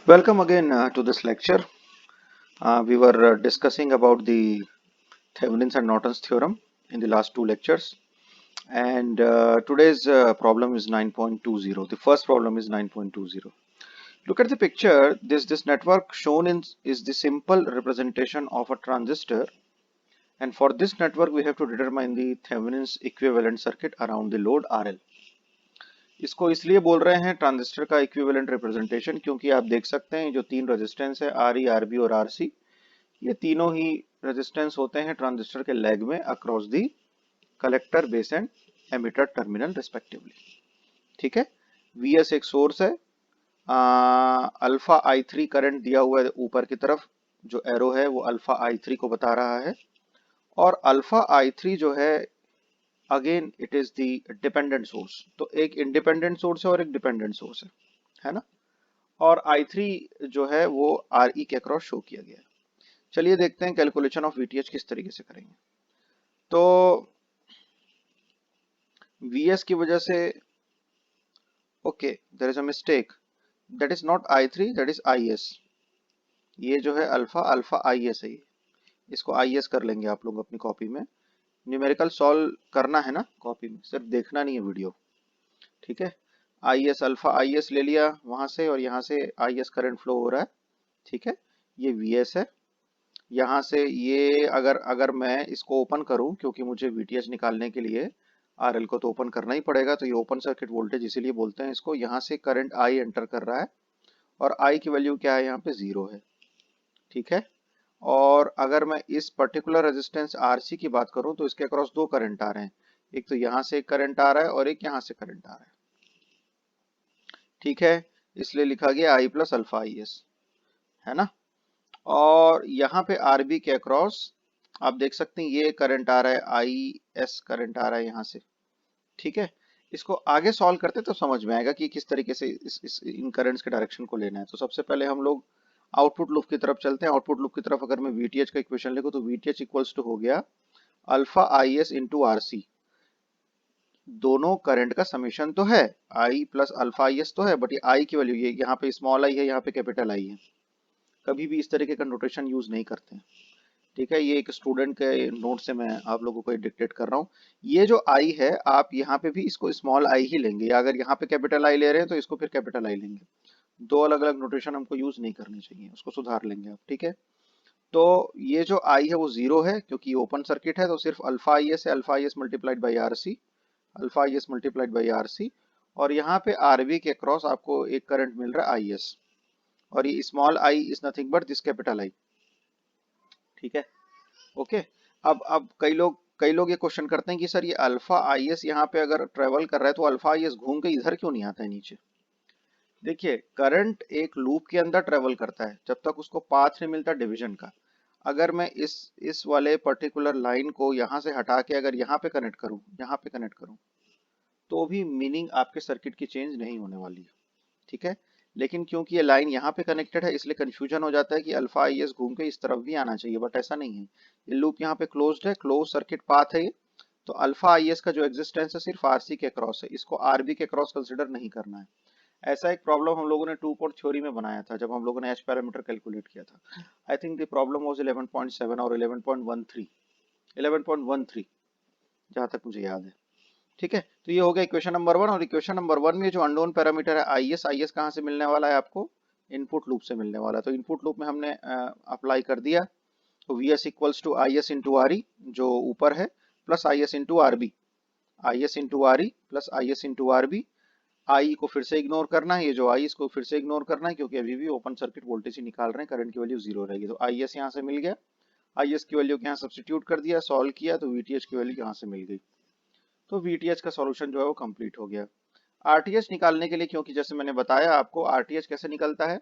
Welcome again to this lecture. We were discussing about the Thevenin's and Norton's theorem in the last two lectures, and today's problem is 9.20. The first problem is 9.20. Look at the picture. This network shown in is the simple representation of a transistor, and for this network we have to determine the Thevenin's equivalent circuit around the load RL. इसको इसलिए बोल रहे हैं transistor का equivalent representation क्योंकि आप देख सकते हैं जो तीन रेजिस्टेंस है RE, RB और RC, ये तीनों ही रेजिस्टेंस होते हैं ट्रांजिस्टर के लेग में across the collector base and emitter terminal respectively. ठीक है, VS एक सोर्स है, अल्फा I3 करंट दिया हुआ है ऊपर की तरफ, जो एरो है वो अल्फा I3 को बता रहा है, और अल्फा I3 जो है again it is the dependent source. तो एक इंडिपेंडेंट सोर्स है और एक डिपेंडेंट सोर्स है ना। और I3 जो है वो RE के अक्रॉस शो किया गया है। चलिए देखते हैं कैलकुलेशन ऑफ VTH किस तरीके से करेंगे। तो VS की वजह से okay there is a mistake, that is not I3, that is IS। ये जो है अल्फा अल्फा IS है, ये इसको IS कर लेंगे आप लोग अपनी कॉपी में। न्यूमेरिकल सॉल्व करना है ना कॉपी में, सिर्फ देखना नहीं है वीडियो। ठीक है, IS अल्फा IS ले लिया वहां से, और यहाँ से IS करंट फ्लो हो रहा है। ठीक है, ये VS है। यहाँ से ये अगर अगर मैं इसको ओपन करूं, क्योंकि मुझे VTH निकालने के लिए RL को तो ओपन करना ही पड़ेगा, तो ये ओपन सर्किट वोल्टेज इसीलिए बोलते हैं इसको। यहाँ से करंट I एंटर कर रहा है, और I की वैल्यू क्या है, यहाँ पे 0 है। ठीक है, और अगर मैं इस पर्टिकुलर रेजिस्टेंस RC की बात करूं तो इसके अक्रॉस दो करंट आ रहे हैं, एक तो यहाँ से एक करंट आ रहा है और एक यहाँ से करंट आ रहा है। ठीक है, इसलिए लिखा गया I प्लस अल्फा IS, है ना। और यहाँ पे RB के अक्रॉस आप देख सकते हैं ये करंट आ रहा है, IS करंट आ रहा है यहाँ से। ठीक है, इसको आगे सॉल्व करते तो समझ में आएगा कि किस तरीके से इन करंट्स के डायरेक्शन को लेना है। तो सबसे पहले हम लोग आउटपुट लूप की तरफ चलते हैं। आउटपुट लूप की तरफ अगर मैं VTH का इक्वेशन लिखूं तो VTH इक्वल्स टू हो गया अल्फा IS इंटू RC। दोनों करंट का समेशन तो है, I प्लस अल्फा IS तो है, बट ये I की वैल्यू, ये यहाँ पे स्मॉल I है, यहाँ पे कैपिटल I है। कभी भी इस तरीके का नोटेशन यूज नहीं करते हैं। ठीक है, ये एक स्टूडेंट के नोट से मैं आप लोगों को डिक्टेट कर रहा हूँ। ये जो I है, आप यहाँ पे भी इसको स्मॉल I ही लेंगे, या अगर यहाँ पे कैपिटल I ले रहे हैं तो इसको फिर कैपिटल I लेंगे। दो अलग अलग नोटेशन हमको यूज नहीं करनी चाहिए, उसको सुधार लेंगे आप। ठीक है, तो ये जो I है वो 0 है क्योंकि ये ओपन सर्किट है, तो सिर्फ अल्फा IS है, alpha IS multiplied by RC, alpha IS multiplied by RC। और यहाँ पे RB के क्रॉस आपको एक करंट मिल रहा है IS, और ये small I is nothing but this capital I। ठीक है, ओके। अब कई लोग ये क्वेश्चन करते हैं कि सर ये अल्फा IS यहाँ पे अगर ट्रेवल कर रहा है तो अल्फा IS घूम के इधर क्यों नहीं आता है नीचे। देखिए, करंट एक लूप के अंदर ट्रेवल करता है जब तक उसको पाथ नहीं मिलता डिवीजन का। अगर मैं इस वाले पर्टिकुलर लाइन को यहाँ से हटा के अगर यहाँ पे कनेक्ट करूँ, यहाँ पे कनेक्ट करूँ, तो भी मीनिंग आपके सर्किट की चेंज नहीं होने वाली है। ठीक है, लेकिन क्योंकि ये लाइन यहाँ पे कनेक्टेड है इसलिए कंफ्यूजन हो जाता है कि अल्फा IS घूम के इस तरफ भी आना चाहिए, बट ऐसा नहीं है। ये लूप यहाँ पे क्लोज्ड है, क्लोज सर्किट पाथ है ये। तो अल्फा IS का जो एग्जिस्टेंस है सिर्फ RC के क्रॉस है, इसको RB के क्रॉस कंसिडर नहीं करना है। ऐसा एक प्रॉब्लम हम लोगों ने टू पोर्ट थ्योरी में बनाया था जब हम लोगों ने एच पैरामीटर कैलकुलेट किया था। I think the problem was 11.7 और 11.13, 11.13 जहां तक मुझे याद है। ठीक है, तो ये हो गया इक्वेशन नंबर 1। और इक्वेशन नंबर 1 में जो अननोन पैरामीटर है IS कहाँ से मिलने वाला है आपको, इनपुट लूप से मिलने वाला है। तो इनपुट लूप में हमने अप्लाई कर दिया, तो VS equals to IS into RE जो ऊपर है, plus IS into RB, IS into RE plus IS into RB। I को फिर से इग्नोर करना है, ये जो I इसको फिर से इग्नोर करना है क्योंकि अभी भी ओपन सर्किट वोल्टेज ही निकाल रहे हैं, करंट की वैल्यू 0 रहेगी। तो IS यहाँ से मिल गया, IS की वैल्यू को यहाँ सब्स्टिट्यूट कर दिया, सॉल्व किया, तो VTH की वैल्यू यहाँ से मिल गई। तो VTH का सॉल्यूशन जो है वो कंप्लीट हो गया। RTH निकालने के लिए, क्योंकि जैसे मैंने बताया आपको RTH कैसे निकलता है,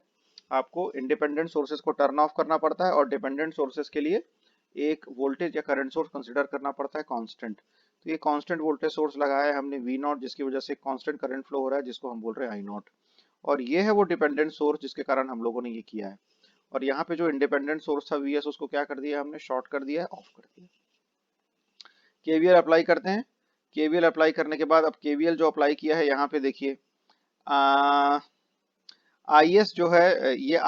आपको इंडिपेंडेंट सोर्सेज को टर्न ऑफ करना पड़ता है, और डिपेंडेंट सोर्सेज के लिए एक वोल्टेज या करंट सोर्स कंसिडर करना पड़ता है कांस्टेंट। तो ये कांस्टेंट वोल्टेज सोर्स लगाया है हमने V0, जिसकी वजह से कांस्टेंट करंट फ्लो हो रहा है, जिसको हम बोल रहे हैं I0। और ये है वो डिपेंडेंट सोर्स जिसके कारण हम लोगों ने ये किया है। और यहाँ पे जो इंडिपेंडेंट सोर्स था VS, उसको क्या कर दिया हमने, शॉर्ट कर दिया है, ऑफ कर दिया। KVL अप्लाई करते हैं। KVL अप्लाई करने के बाद अब KVL जो अप्लाई किया है यहाँ पे देखिए, IS जो है ये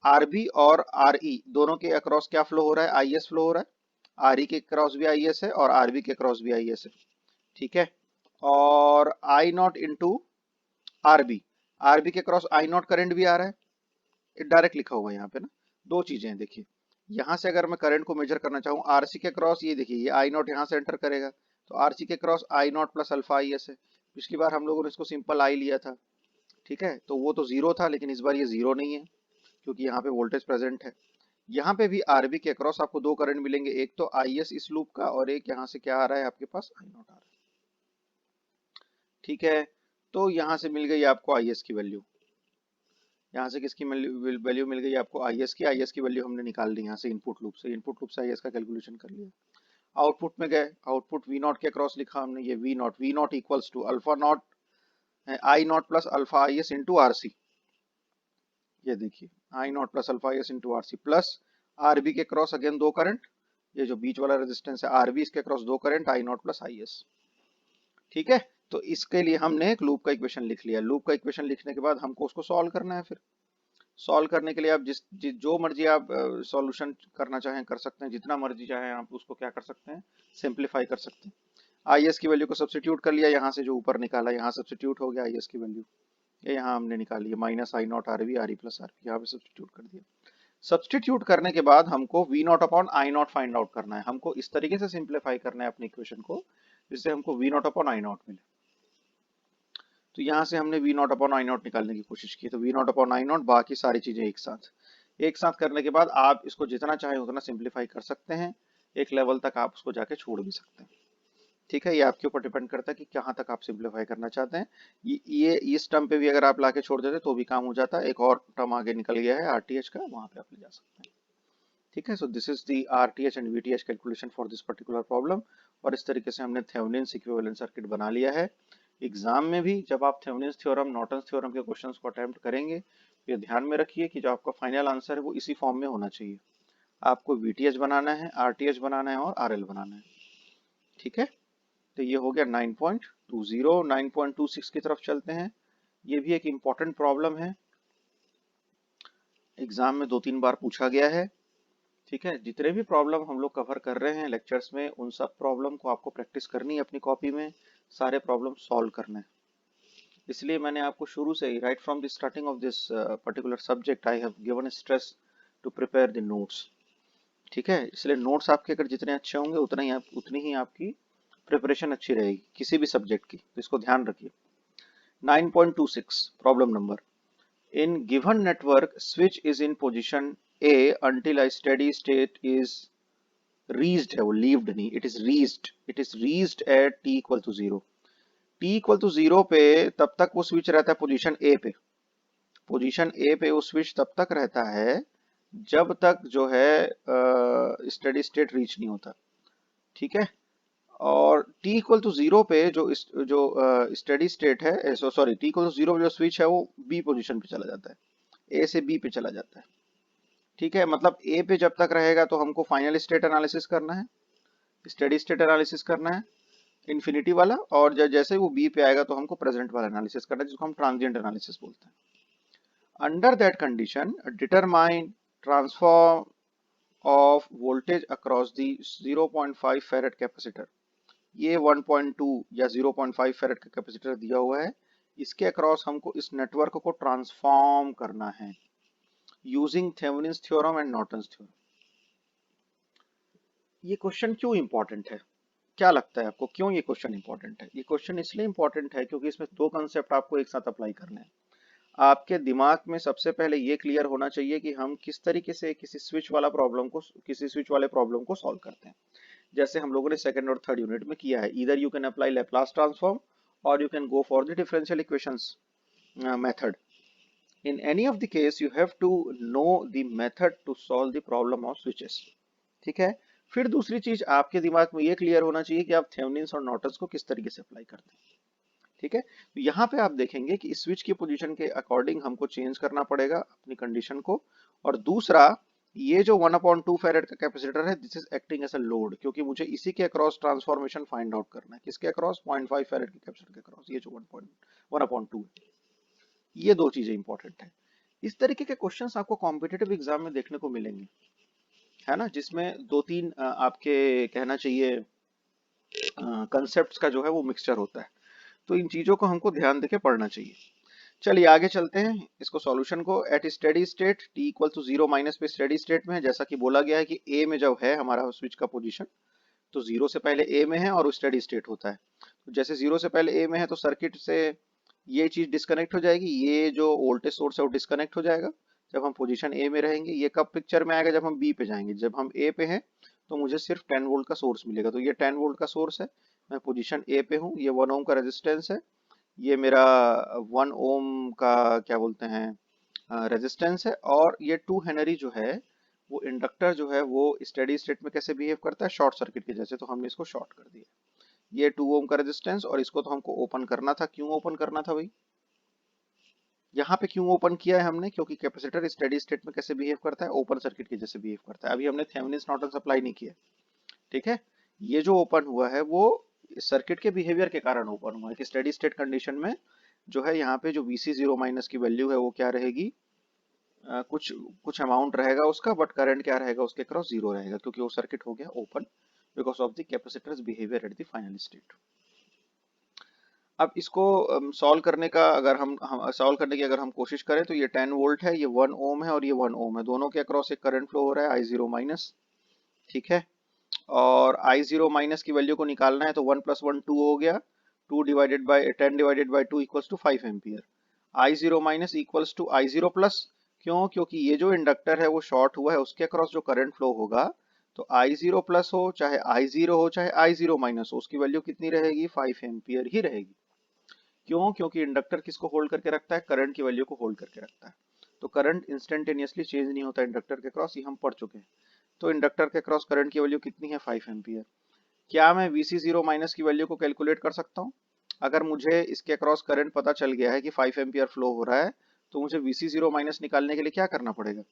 RB और RE दोनों के अक्रॉस क्या फ्लो हो रहा है, IS फ्लो हो रहा है। RE के क्रॉस भी IS है और RB के क्रॉस भी IS है, ठीक है। और I not into RB, RB के क्रॉस I नॉट करंट भी आ रहा है, डायरेक्ट लिखा हुआ है यहाँ पे ना। दो चीजें हैं देखिए, यहाँ से अगर मैं करंट को मेजर करना चाहूँ RC के क्रॉस, ये देखिए ये I नॉट यहाँ से एंटर करेगा, तो RC के cross I not plus alpha IS है। पिछली बार हम लोगों ने इसको सिंपल I लिया था, ठीक है, तो वो तो जीरो था, लेकिन इस बार ये जीरो नहीं है क्योंकि यहाँ पे वोल्टेज प्रेजेंट है। यहाँ पे भी आरबी के अक्रॉस आपको दो करंट मिलेंगे, एक तो आईएस इस लूप का और एक यहाँ से क्या आ रहा है आपके पास आई नॉट आ रहा है, ठीक है। तो यहाँ से मिल गई आपको आईएस की वैल्यू, यहाँ से किसकी वैल्यू मिल गई आपको, आईएस की वैल्यू हमने निकाल ली यहाँ से इनपुट लूप से आईएस का कैलकुलेशन कर लिया। आउटपुट में गए, आउटपुट वी नॉट के अक्रॉस लिखा हमने, ये V naught equals to alpha naught I naught plus alpha IS into RC, ये देखिए I naught plus alpha S into R C plus RB के क्रॉस अगेन दो करंट, ये जो बीच वाला रेजिस्टेंस है आरबी, इसके क्रॉस दो current I naught plus I S, ठीक है। तो इसके लिए हमने एक लूप का इक्वेशन लिख लिया। लूप का इक्वेशन लिखने के बाद हमको उसको सॉल्व करना है। फिर सॉल्व करने के लिए आप जो मर्जी आप सॉल्यूशन करना चाहें कर सकते हैं, जितना मर्जी चाहें आप उसको क्या कर सकते हैं, सिंप्लीफाई कर सकते हैं। आई एस की वैल्यू को सब्सटीट्यूट कर लिया, यहाँ से जो ऊपर निकाला यहाँ सब्सटीट्यूट हो गया आई एस की वैल्यू, ये यहाँ हमने निकाली है minus I naught R V R E plus R P, यहाँ पे सब्सटीट्यूट कर दिया। सब्सटीट्यूट करने के बाद हमको V naught upon I naught find out करना है। हमको इस तरीके से सिंप्लीफाई करना है अपनी इक्वेशन को जिससे हमको V naught upon I naught मिले। तो यहाँ से हमने V naught upon I naught निकालने की कोशिश की, तो V naught upon I naught, बाकी सारी चीजें एक साथ करने के बाद आप इसको जितना चाहें उतना सिंप्लीफाई कर सकते हैं, एक लेवल तक आप उसको जाके छोड़ भी सकते हैं, ठीक है। ये आपके ऊपर डिपेंड करता है कि कहाँ तक आप सिंप्लीफाई करना चाहते हैं। ये इस टर्म पे भी अगर आप लाके छोड़ देते तो भी काम हो जाता है। एक और टर्म आगे निकल गया है आरटीएच का, वहां पे आप ले जा सकते हैं, ठीक है। So this is the RTH and VTH calculation for this particular problem. और इस तरीके से हमने थेवेनिन्स इक्विवेलेंट सर्किट बना लिया है। एग्जाम में भी जब आप थेवेनिन्स थ्योरम, नॉर्टन्स थ्योरम के क्वेश्चंस को अटेम्प्ट करेंगे तो ये ध्यान में रखिए कि जो आपका फाइनल आंसर है वो इसी फॉर्म में होना चाहिए। आपको वीटीएच बनाना है, आरटीएच बनाना है और आरएल बनाना है, ठीक है। तो ये हो गया 9.20। 9.26 की तरफ चलते हैं। ये भी एक इम्पॉर्टेंट प्रॉब्लम है, एग्जाम में 2-3 बार पूछा गया है, ठीक है। जितने भी प्रॉब्लम हम लोग कवर कर रहे हैं लेक्चर्स में, उन सब प्रॉब्लम को आपको प्रैक्टिस करनी है अपनी कॉपी में, सारे प्रॉब्लम सॉल्व करने हैं। इसलिए मैंने आपको शुरू से ही, right from the starting of this particular subject, I have given stress to prepare the notes, ठीक है। इसलिए नोट्स आपके अगर जितने अच्छे होंगे उतनी ही आपकी प्रिपरेशन अच्छी रहेगी किसी भी सब्जेक्ट की, तो इसको ध्यान रखिए। 9.26 problem number, in given network switch is in position A until a steady state is reached है, वो lived नहीं, it is reached at t equal to 0। t equal to 0 पे तब तक वो स्विच रहता है पोजीशन A पे, पोजीशन A पे वो स्विच तब तक रहता है जब तक जो है स्टेडी स्टेट रीच नहीं होता, ठीक है। और t इक्वल टू 0 पे जो स्टेडी स्टेट है, सॉरी t इक्वल टू 0 पे जो स्विच है वो B पोजीशन पे चला जाता है, A से B पे चला जाता है, ठीक है। मतलब A पे जब तक रहेगा तो हमको फाइनल स्टेट एनालिसिस करना है, स्टेडी स्टेट एनालिसिस करना है इन्फिनिटी वाला, और जैसे वो B पे आएगा तो हमको प्रेजेंट वाला एनालिसिस करना है जिसको हम ट्रांजिएंट एनालिसिस बोलते हैं। Under that condition determine transform of voltage across the 0.5 फेरेड capacitor. ये 1.2 या 0.5 फेरेड का कैपेसिटर दिया हुआ है, इसके अक्रॉस हमको इस नेटवर्क को ट्रांसफॉर्म करना है using Thevenin's theorem and Norton's theorem. ये क्वेश्चन क्यों इंपॉर्टेंट है, क्या लगता है आपको क्यों ये क्वेश्चन इंपॉर्टेंट है? ये क्वेश्चन इसलिए इंपॉर्टेंट है क्योंकि इसमें दो कंसेप्ट आपको एक साथ अप्लाई करने हैं। आपके दिमाग में सबसे पहले ये क्लियर होना चाहिए कि हम किस तरीके से किसी स्विच वाले प्रॉब्लम को सॉल्व करते हैं। जैसे हम लोगों ने सेकंड और थर्ड यूनिट में किया है, either you can apply Laplace transform और you can go for the differential equations method. In any of the case you have to know the method to solve the problem of switches, ठीक है। फिर दूसरी चीज आपके दिमाग में ये क्लियर होना चाहिए कि आप थेवेनिन्स और नॉर्टन्स को किस तरीके से अप्लाई करते हैं, ठीक है। तो यहाँ पे आप देखेंगे कि इस स्विच की पोजीशन के अकॉर्डिंग हमको चेंज करना पड़ेगा अपनी कंडीशन को। और दूसरा, ये जो 1/2 फेरेड का कैपेसिटर है, this is acting as a load, क्योंकि मुझे इसी के अक्रॉस ट्रांसफॉर्मेशन फाइंड आउट करना है। किसके अक्रॉस? 0.5 फेरेड के कैपेसिटर के अक्रॉस, ये जो 1/2 है। ये दो चीजें इंपॉर्टेंट है। इस तरीके के क्वेश्चंस आपको कॉम्पिटिटिव एग्जाम में देखने को मिलेंगे, है ना, जिसमें दो तीन आपके कहना चाहिए कंसेप्ट्स का जो है वो मिक्सचर होता है। तो इन चीजों को हमको ध्यान देके पढ़ना चाहिए। चलिए आगे चलते हैं इसको सॉल्यूशन को। At steady state T equal to 0 minus पे स्टेडी स्टेट में है, जैसा कि बोला गया है कि ए में जब है हमारा स्विच का पोजीशन, तो 0 से पहले ए में है और स्टेडी स्टेट होता है। तो जैसे 0 से पहले ए में है तो सर्किट से ये चीज डिस्कनेक्ट हो जाएगी, ये जो वोल्टेज सोर्स है वो डिस्कनेक्ट हो जाएगा जब हम पोजीशन ए में रहेंगे। ये कब पिक्चर में आएगा? जब हम बी पे जाएंगे। जब हम ए पे हैं तो मुझे सिर्फ 10 वोल्ट का सोर्स मिलेगा। तो ये 10 वोल्ट का सोर्स है, मैं पोजीशन ए पे हूँ। ये 1 ओम का रेजिस्टेंस है, ये मेरा 1 ओम का क्या बोलते हैं रेजिस्टेंस है। और ये 2 हेनरी जो है वो इंडक्टर जो है वो स्टेडी स्टेट में कैसे बिहेव करता है? शॉर्ट सर्किट के जैसे। तो हमने इसको शॉर्ट कर दिया। ये 2 ओम का रेजिस्टेंस, और इसको तो हमको ओपन करना था। क्यों ओपन करना था भाई? यहाँ पे क्यों ओपन किया है हमने? क्योंकि कैपेसिटर स्टेडी स्टेट में कैसे बिहेव करता है? ओपन सर्किट के जैसे बिहेव करता है। अभी हमने थेवेनिन नॉर्टन सप्लाई नहीं किया, ठीक है। ये जो ओपन हुआ है वो सर्किट के बिहेवियर के कारण ओपन हुआ है कि स्टेडी स्टेट कंडीशन में जो है यहाँ पे जो Vc0 माइनस की वैल्यू है वो क्या रहेगी? कुछ कुछ अमाउंट रहेगा उसका, बट करंट क्या रहेगा उसके क्रॉस? जीरो रहेगा, क्योंकि वो सर्किट हो गया open because of the capacitors behaviour at the final state. अब इसको सॉल्व करने का अगर हम सॉल्व करने की अगर हम कोशिश करें तो ये 10 वोल्ट है, ये 1 ओम है और ये 1 ओम है। दोनों के अक्रॉस एक करंट फ्लो हो रहा है I0 माइनस, ठीक है। और I0 माइनस की वैल्यू को निकालना है तो 1 प्लस 1 2 हो गया। 2 divided by 10 divided by 2 equals to 5 ampere. I0 minus equals to I0 plus. क्यों? क्योंकि ये जो इंडक्टर है वो शॉर्ट हुआ है, उसके अक्रॉस जो करंट फ्लो होगा तो I0 प्लस हो चाहे I0 हो चाहे I0 माइनस हो, उसकी वैल्यू कितनी रहेगी? 5 एम्पियर ही रहेगी। क्यों? क्योंकि इंडक्टर किसको होल्ड करके रखता है? करंट की वैल्यू को होल्ड करके रखता है। तो करंट इंस्टेंटेनियसली चेंज नहीं होता इंडक्टर के क्रॉस, ये हम पढ़ चुके हैं। तो इंडक्टर के क्रॉस करंट की वैल्यू कितनी है? 5 एम्पियर। क्या मैं Vc0 माइनस की वैल्यू को कैलकुलेट कर सकता हूँ? अगर मुझे इसके अक्रॉस करंट पता चल गया है कि 5 एम्पियर फ्लो हो रहा है तो मुझे Vc0 माइनस निकालने के लिए क्या करना पड़ेगा?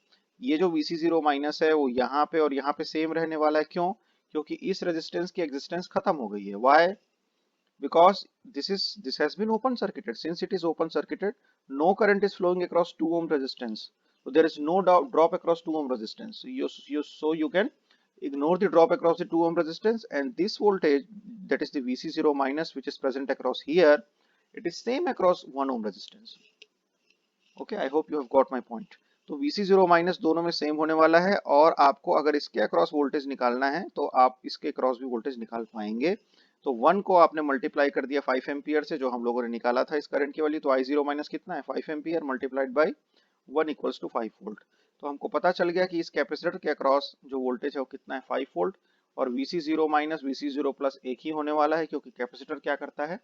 ये जो Vc0 माइनस है वो यहाँ पे और यहाँ पे सेम रहने वाला है। क्यों? क्योंकि इस रेजिस्टेंस की एग्जिस्टेंस खत्म हो गई है। Y? Because this has been open circuited. Since it is open circuited, no current is flowing across 2 ohm resistance, so there is no drop across 2 ohm resistance. So you can ignore the drop across the 2 ohm resistance, and this voltage, that is the Vc0 minus, which is present across here, it is same across 1 ohm resistance. Okay, I hope you have got my point. तो Vc0 minus दोनों में same होने वाला है, और आपको अगर इसके अक्रॉस वोल्टेज निकालना है तो आप इसके अक्रॉस भी वोल्टेज निकाल पाएंगे। तो 1 को आपने मल्टीप्लाई कर दिया 5 एम्पियर से, जो हम लोगों ने निकाला था इस करंट की वैल्यू। तो I0 माइनस कितना है? 5 ampere multiplied by 1 equals to 5 volt. तो हमको पता चल गया कि इस कैपेसिटर के अक्रॉस जो वोल्टेज है वो कितना है? 5 वोल्ट। और Vc0 माइनस Vc0 प्लस एक ही होने वाला है, क्योंकि कैपेसिटर क्या करता है?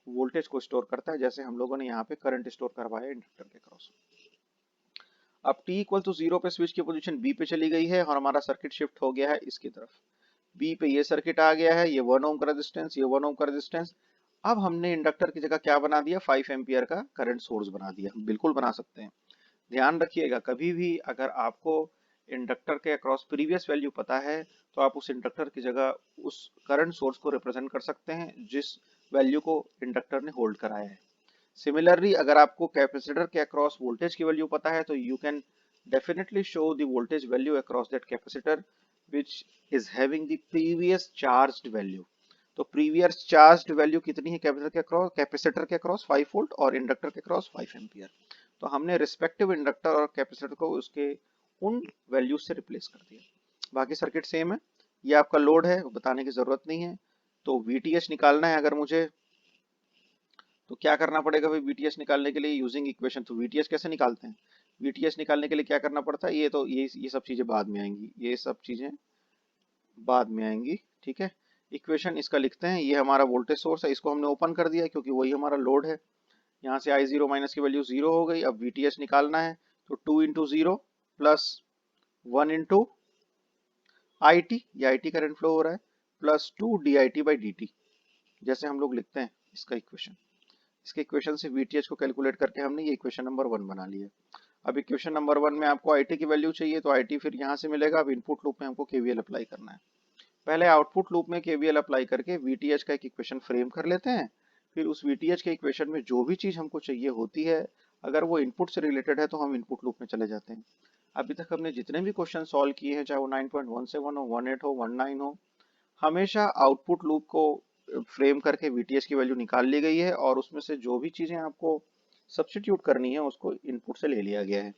वोल्टेज को स्टोर करता है, जैसे हम लोगों ने यहाँ पे करंट स्टोर करवाया इंडक्टर के अक्रॉस। अब t इक्वल टू 0 पे स्विच की पोजीशन B पे चली गई है और हमारा सर्किट शिफ्ट हो गया है इसकी तरफ। B पे ये सर्किट आ गया है, ये 1 ओम का रेजिस्टेंस, ये 1 ओम का रेजिस्टेंस। अब हमने इंडक्टर की जगह क्या बना दिया? 5 एम्पियर का करंट सोर्स बना दिया। हम बिल्कुल बना सकते हैं। ध्यान रखिएगा, कभी भी अगर आपको इंडक्टर के अक्रॉस प्रीवियस वैल्यू पता है तो आप उस इंडक्टर की जगह उस करंट सोर्स को रिप्रेजेंट कर सकते हैं जिस वैल्यू को इंडक्टर ने होल्ड कराया है। सिमिलरली अगर आपको कैपेसिटर के अक्रॉस वोल्टेज की वैल्यू पता है तो you can definitely show the voltage value across that capacitor which is having the previous charged value. तो previous charged value कितनी है कैपेसिटर के अक्रॉस? 5 वोल्ट, और इंडक्टर के अक्रॉस 5 एम्पियर। तो हमने रिस्पेक्टिव इंडक्टर और कैपेसिटर को उसके उन वैल्यूज से रिप्लेस कर दिया। बाकी सर्किट सेम है। ये आपका लोड है, बताने की जरूरत नहीं है। तो VTH निकालना है अगर मुझे, तो क्या करना पड़ेगा भाई VTH निकालने के लिए? Using equation. तो VTH कैसे निकालते हैं? VTH निकालने के लिए क्या करना पड़ता है? ये सब चीजें बाद में आएंगी, ये सब चीजें बाद में आएंगी, ठीक है। इक्वेशन इसका लिखते हैं। ये हमारा वोल्टेज सोर्स है, इसको हमने ओपन कर दिया क्योंकि वही हमारा लोड है। यहाँ से I0 माइनस की वैल्यू 0 हो गई। अब VTH निकालना है तो 2 इंटू 0 प्लस 1 इंटू IT, ये IT करंट फ्लो हो रहा है, प्लस 2 DIT बाई DT, जैसे हम लोग लिखते हैं इसका इक्वेशन। इसके इक्वेशन से VTH को कैलकुलेट करके हमने ये इक्वेशन नंबर 1 बना लिया। अब इक्वेशन नंबर 1 में आपको IT की वैल्यू चाहिए, तो IT फिर यहाँ से मिलेगा। अब इनपुट लूप में हमको KVL अप्लाई करना है। पहले आउटपुट लूप में KVL अप्लाई करके VTH का एक इक्वेशन फ्रेम कर लेते हैं। फिर उस VTH के इक्वेशन में जो भी चीज हमको चाहिए होती है अगर वो इनपुट से रिलेटेड है तो हम इनपुट लूप में चले जाते हैं। अभी तक हमने जितने भी क्वेश्चन सॉल्व किए हैं, चाहे वो 9.17 हो, 18 हो, 19 हो, हमेशा आउटपुट लूप को फ्रेम करके वीटीएच की वैल्यू निकाल ली गई है और उसमें से जो भी चीजें आपको सब्स्टिट्यूट करनी है उसको इनपुट से ले लिया गया है।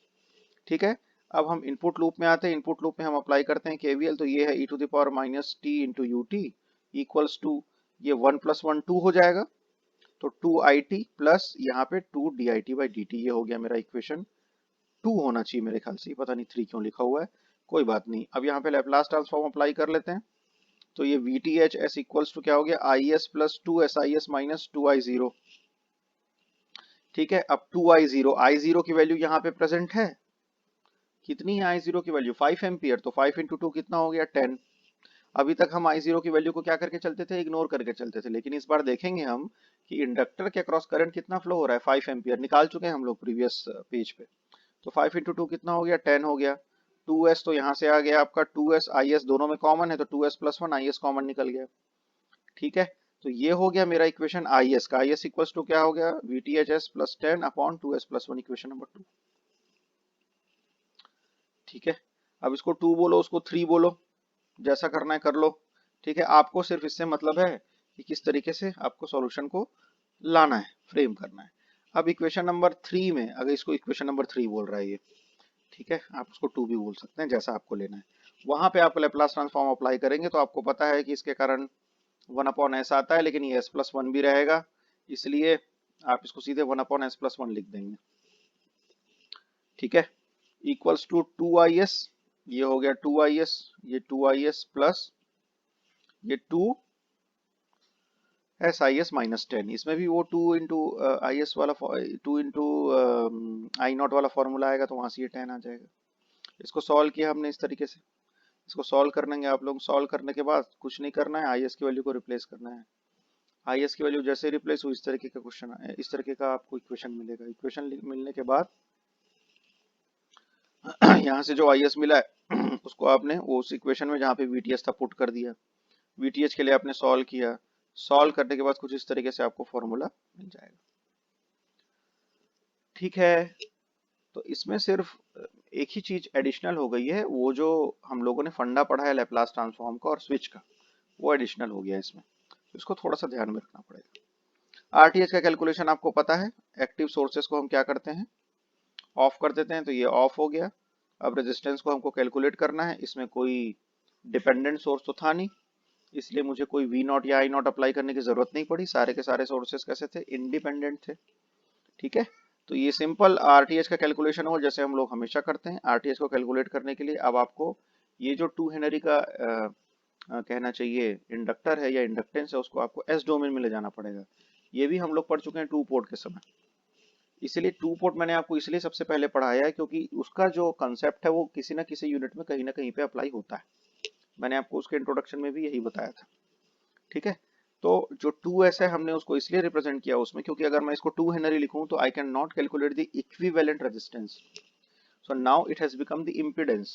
ठीक है, अब हम इनपुट लूप में आते हैं। इनपुट लूप में हम अप्लाई करते हैं केवीएल। तो ये है e to the power minus T into U T equals to, ये 1 + 1 2 हो जाएगा, तो 2it प्लस यहाँ पे 2dit/dt, ये हो गया मेरा इक्वेशन 2 होना चाहिए मेरे ख्याल से, पता नहीं 3 क्यों लिखा हुआ है, कोई बात नहीं। अब यहाँ पे लैपलास ट्रांसफॉर्म अप्लाई कर लेते हैं। तो ये VTH इक्वल्स टू क्या हो गया, IS plus 2SIS minus 2I0। ठीक है, अब 2I0, I0 की वैल्यू यहाँ पे प्रेजेंट है, कितनी है I0 की वैल्यू, 5 एम्पियर, तो 5 इंटू 2 कितना हो गया, 10। अभी तक हम I0 की वैल्यू को क्या करके चलते थे, इग्नोर करके चलते थे, लेकिन इस बार देखेंगे हम कि इंडक्टर के अक्रॉस करंट कितना फ्लो हो रहा है, 5 एम्पियर निकाल चुके हैं हम लोग प्रीवियस पेज पे। तो 5 इंटू 2 कितना हो गया, 10 हो गया। 2s तो यहाँ से आ गया आपका 2s, IS दोनों में कॉमन है, तो 2s प्लस 1 IS कॉमन निकल गया। ठीक है, तो ये हो गया मेरा इक्वेशन IS का। IS इक्वल्स टू क्या हो गया, VTHS plus 10 upon 2s plus 1, equation number 2। ठीक है, अब इसको 2 बोलो, उसको 3 बोलो, जैसा करना है कर लो। ठीक है, आपको सिर्फ इससे मतलब है कि किस तरीके से आपको सॉल्यूशन को लाना है, फ्रेम करना है। अब इक्वेशन नंबर 3 में, अगर इसको इक्वेशन नंबर 3 बोल रहा है ये, ठीक है, आप उसको 2 भी बोल सकते हैं, जैसा आपको लेना है। वहां पे आप लैपलास ट्रांसफॉर्म अप्लाई करेंगे तो आपको पता है कि इसके कारण 1/s आता है, लेकिन ये s प्लस 1 भी रहेगा, इसलिए आप इसको सीधे 1/s प्लस 1 लिख देंगे। ठीक है, इक्वल्स टू 2is, ये हो गया 2is, ये 2is प्लस ये 2SIS माइनस 10, इसमें भी वो 2 इंटू IS वाला 2 इंटू I0 वाला फॉर्मूला आएगा, तो वहां से ये 10 आ जाएगा। इसको सॉल्व किया हमने इस तरीके से। इसको सॉल्व करेंगे आप लोग, सॉल्व करने के बाद कुछ नहीं करना है, IS की वैल्यू को रिप्लेस करना है। IS की वैल्यू जैसे रिप्लेस हुई, इस तरीके का क्वेश्चन, इस तरीके का आपको इक्वेशन मिलेगा। इक्वेशन मिलने के बाद यहाँ से जो IS मिला है उसको आपने वो उस इक्वेशन में जहाँ पे VTH था पुट कर दिया, VTH के लिए आपने सॉल्व किया। सॉल्व करने के बाद कुछ इस तरीके से आपको फॉर्मूला मिल जाएगा। ठीक है, तो इसमें सिर्फ एक ही चीज एडिशनल हो गई है, वो जो हम लोगों ने फंडा पढ़ा है लैपलास ट्रांसफॉर्म का और स्विच का, वो एडिशनल हो गया इसमें, तो इसको थोड़ा सा ध्यान में रखना पड़ेगा। RTH का कैलकुलेशन आपको पता है, एक्टिव सोर्सेस को हम क्या करते हैं, ऑफ कर देते हैं, तो ये ऑफ हो गया। अब रेजिस्टेंस को हमको कैलकुलेट करना है, इसमें कोई डिपेंडेंट सोर्स तो था नहीं, इसलिए मुझे कोई V0 या I0 अप्लाई करने की जरूरत नहीं पड़ी, सारे के सारे सोर्सेस कैसे थे, इंडिपेंडेंट थे। ठीक है, तो ये सिंपल RTH का कैलकुलेशन हो, जैसे हम लोग हमेशा करते हैं। RTH को कैलकुलेट करने के लिए अब आपको ये जो 2 हेनरी का कहना चाहिए इंडक्टर है या इंडक्टेंस है, उसको आपको एस डोमेन में ले जाना पड़ेगा। ये भी हम लोग पढ़ चुके हैं 2 पोर्ट के समय, इसलिए 2 पोर्ट मैंने आपको इसलिए सबसे पहले पढ़ाया है क्योंकि उसका जो कंसेप्ट है वो किसी ना किसी यूनिट में कहीं ना कहीं पे अप्लाई होता है। मैंने आपको उसके इंट्रोडक्शन में भी यही बताया था। ठीक है, तो जो 2s है हमने उसको इसलिए रिप्रेजेंट किया उसमें, क्योंकि अगर मैं इसको 2 हेनरी लिखूं तो I can not calculate the equivalent resistance, so now it has become the impedance.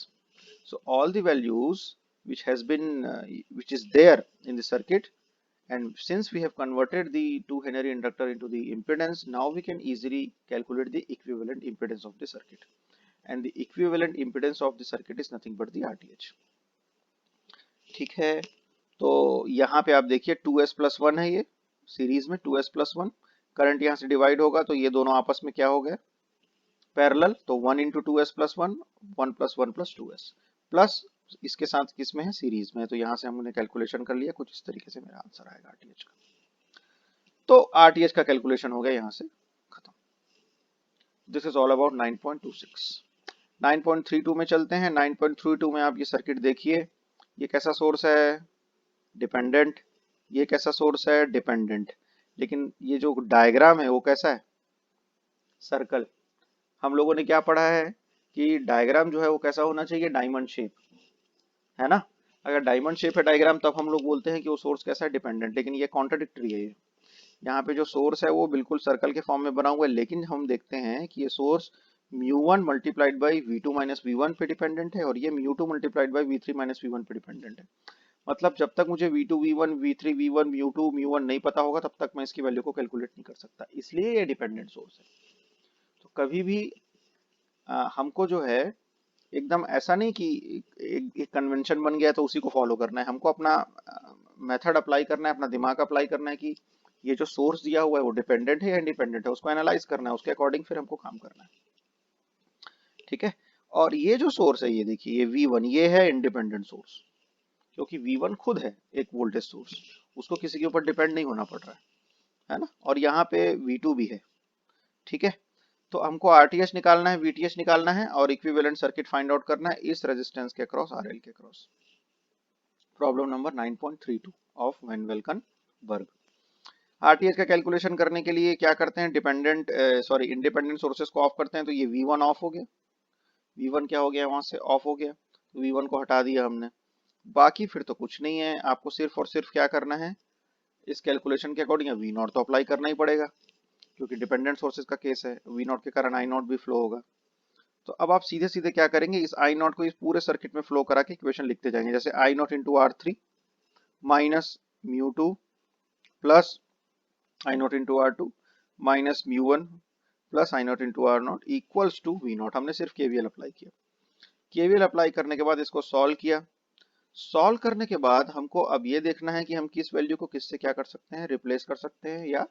So all the values which has been which is there in the circuit, and since we have converted the 2 Henry inductor into the impedance, now we can easily calculate the equivalent impedance of the circuit, and the equivalent impedance of the circuit is nothing but the RTH. ठीक है, तो यहाँ पे आप देखिए 2s plus 1 है, ये series में 2s प्लस 1, करंट यहाँ से डिवाइड होगा तो ये दोनों आपस में क्या हो गए, पैरेलल, तो 1 into 2s plus 1, 1 plus 1 plus 2s, plus इसके साथ किस में है, सीरीज में, तो यहाँ से हमने कैलकुलेशन कर लिया, कुछ इस तरीके से मेरा आंसर आएगा RTH का। तो RTH का कैलकुलेशन हो गया यहाँ से खत्म। This is all about 9.26। 9.32 में चलते हैं। 9.32 में आप ये सर्किट देखिए, ये कैसा सोर्स है, डिपेंडेंट, ये कैसा सोर्स है, डिपेंडेंट, लेकिन ये जो डायग्राम है वो कैसा है, सर्कल। हम लोगों ने क्या पढ़ा है कि डायग्राम जो है वो कैसा होना चाहिए, डायमंड शेप, है ना। अगर डायमंड शेप है डायग्राम तब हम लोग बोलते हैं कि वो सोर्स कैसा है, डिपेंडेंट, लेकिन ये कॉन्ट्राडिक्टरी है। ये यहाँ पे जो सोर्स है वो बिल्कुल सर्कल के फॉर्म में बना हुआ है, लेकिन हम देखते हैं कि ये source μ1 multiplied by V2 minus V1 पे डिपेंडेंट है और ये μ2 multiplied by V3 minus V1 पे डिपेंडेंट है। मतलब जब तक मुझे V2 V1 V3 V1 μ2 μ1 नहीं पता होगा तब तक मैं इसकी वैल्यू को कैलकुलेट नहीं कर सकता, इसलिए ये डिपेंडेंट सोर्स है। तो कभी भी हमको जो है एकदम ऐसा नहीं कि एक कन्वेंशन बन गया तो उसी को फॉलो करना है, हमको अपना मेथड अप्लाई करना है, अपना दिमाग अप्लाई करना है कि ये जो सोर्स दिया हुआ है वो डिपेंडेंट है या इंडिपेंडेंट है, उसको एनालाइज करना है, उसके अकॉर्डिंग फिर हमको काम करना है। ठीक है, और ये जो सोर्स है ये देखिए ये V1 ये है इंडिपेंडेंट सोर्स, क्योंकि V1 खुद है एक वोल्टेज सोर्स, उसको किसी के ऊपर डिपेंड नहीं होना पड़ रहा है ना, और यहाँ पे V2 भी है। ठीक है, तो हमको RTH निकालना है, VTH निकालना है और इक्विवेलेंट सर्किट फाइंड आउट करना है इस रेजिस्टेंस के क्रॉस RL के cross. Problem number 9.32 of Van Valkenburg. RTH का कैलकुलेशन करने के लिए क्या करते हैं, इंडिपेंडेंट सोर्सेस को ऑफ करते हैं, तो ये V1 ऑफ हो गया, V1 क्या हो गया वहां से ऑफ हो गया, तो V1 को हटा दिया हमने। बाकी फिर तो कुछ नहीं है, आपको सिर्फ और सिर्फ क्या करना है, इस कैलकुलेशन के अकॉर्डिंग V0 तो अप्लाई करना ही पड़ेगा, क्योंकि डिपेंडेंट सोर्सेज का केस है, V0 के कारण I0 भी फ्लो होगा। तो अब आप सीधे सीधे क्या करेंगे, इस I0 को इस पूरे सर्किट में फ्लो करा के इक्वेशन लिखते जाएंगे, जैसे I0 into R3 minus μ2 plus I0 into R2 minus μ1 plus I0 into R0 equals to V0। हमने सिर्फ KVL अप्लाई किया, KVL अप्लाई करने के बाद इसको सॉल्व किया, सॉल्व करने के बाद हमको अब ये देखना है कि हम किस वैल्यू को किससे क्या कर सकते हैं, रिप्लेस कर सकते हैं या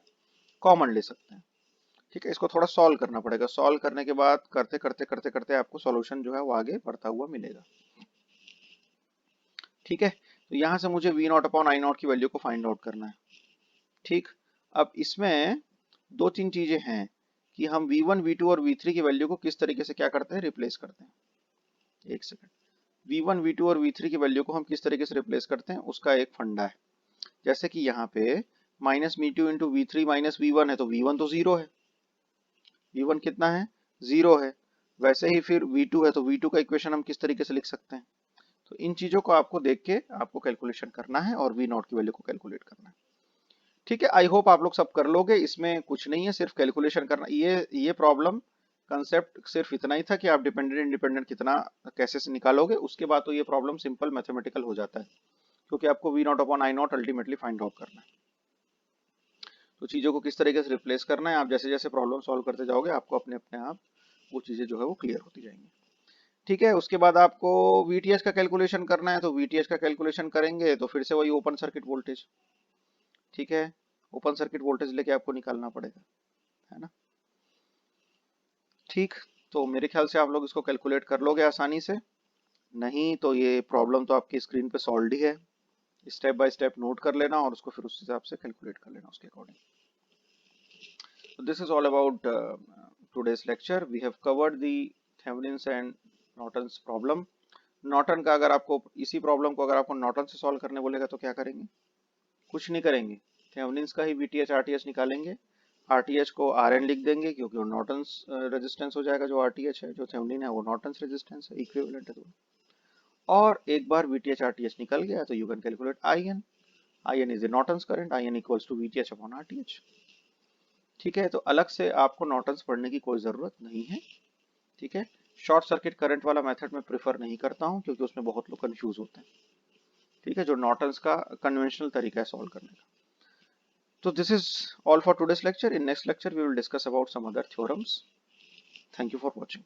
कॉमन ले सकते हैं। ठीक है, इसको थोड़ा सॉल्व करना पड़ेगा, सॉल्व करने के बाद करते करते करते करते आपको सॉल्यूशन जो है वो आगे बढ़ता हुआ मिलेगा। ठीक है, तो यहां से मुझे V0 अपॉन I0 की वैल्यू को फाइंड आउट करना है। ठीक, अब इसमें दो तीन चीजें हैं कि हम V1, V2 और V3 की वैल्यू को किस तरीके से क्या करते हैं, रिप्लेस करते हैं। एक सेकंड, V1, V2 और V3 की वैल्यू को हम किस तरीके से रिप्लेस करते हैं उसका एक फंडा है। जैसे कि यहाँ पे minus V2 into V3 minus V1 है, तो V1 तो जीरो है, V1 कितना है, जीरो है। वैसे ही फिर V2 है, तो V2 का इक्वेशन हम किस तरीके से लिख सकते हैं। तो इन चीजों को आपको देख के आपको कैलकुलेशन करना है और V0 की वैल्यू को कैलकुलेट करना है। ठीक है, आई होप आप लोग सब कर लोगे, इसमें कुछ नहीं है, सिर्फ कैलकुलेशन करना। ये प्रॉब्लम कंसेप्ट सिर्फ इतना ही था कि आप डिपेंडेंट इंडिपेंडेंट कितना कैसे से निकालोगे, उसके बाद तो ये प्रॉब्लम सिंपल मैथमेटिकल हो जाता है, क्योंकि आपको V0 upon I0 ultimately find out करना है। तो चीजों को किस तरीके से रिप्लेस करना है, आप जैसे जैसे प्रॉब्लम सॉल्व करते जाओगे आपको अपने अपने आप वो चीजें जो है वो क्लियर होती जाएंगी। ठीक है, उसके बाद आपको VTH का कैलकुलेशन करना है, तो VTH का कैलकुलेशन करेंगे तो फिर से वही ओपन सर्किट वोल्टेज। ठीक है, ओपन सर्किट वोल्टेज लेके आपको निकालना पड़ेगा, है ना। ठीक, तो मेरे ख्याल से आप लोग इसको कैलकुलेट कर लोगे आसानी से, नहीं तो ये प्रॉब्लम तो आपकी स्क्रीन पे सॉल्व ही है, स्टेप बाय स्टेप नोट कर लेना और उसको फिर उस हिसाब से कैलकुलेट कर लेना उसके according. So this is all about today's lecture. We have covered the Thevenin's and Norton's problem. Norton का अगर आपको इसी प्रॉब्लम को अगर आपको नॉर्टन से सॉल्व करने बोलेगा तो क्या करेंगे, कुछ नहीं करेंगे, थेवेनिन्स का ही VTH RTH निकालेंगे, RTH को RN लिख देंगे क्योंकि वो नॉर्टन्स रेजिस्टेंस हो जाएगा, जो RTH है जो थेवेनिन है वो नॉर्टन्स रेजिस्टेंस है, इक्विवेलेंट है। और एक बार VTH RTH निकल गया तो you can calculate IN is the Norton's current, IN equals to VTH upon RTH। ठीक है, तो अलग से आपको नॉर्टन्स पढ़ने की कोई ज़रूरत नहीं है। ठीक है, शॉर्ट सर्किट करंट वाला मेथड मैं प्रेफर नहीं करता हूं क्योंकि उसमें बहुत लोग कंफ्यूज होते हैं। ठीक है, जो नॉर्टन्स का कन्वेंशनल तरीका है सॉल्व करने का। तो this is all for today's lecture. In next lecture we will discuss about some other theorems. Thank you for watching.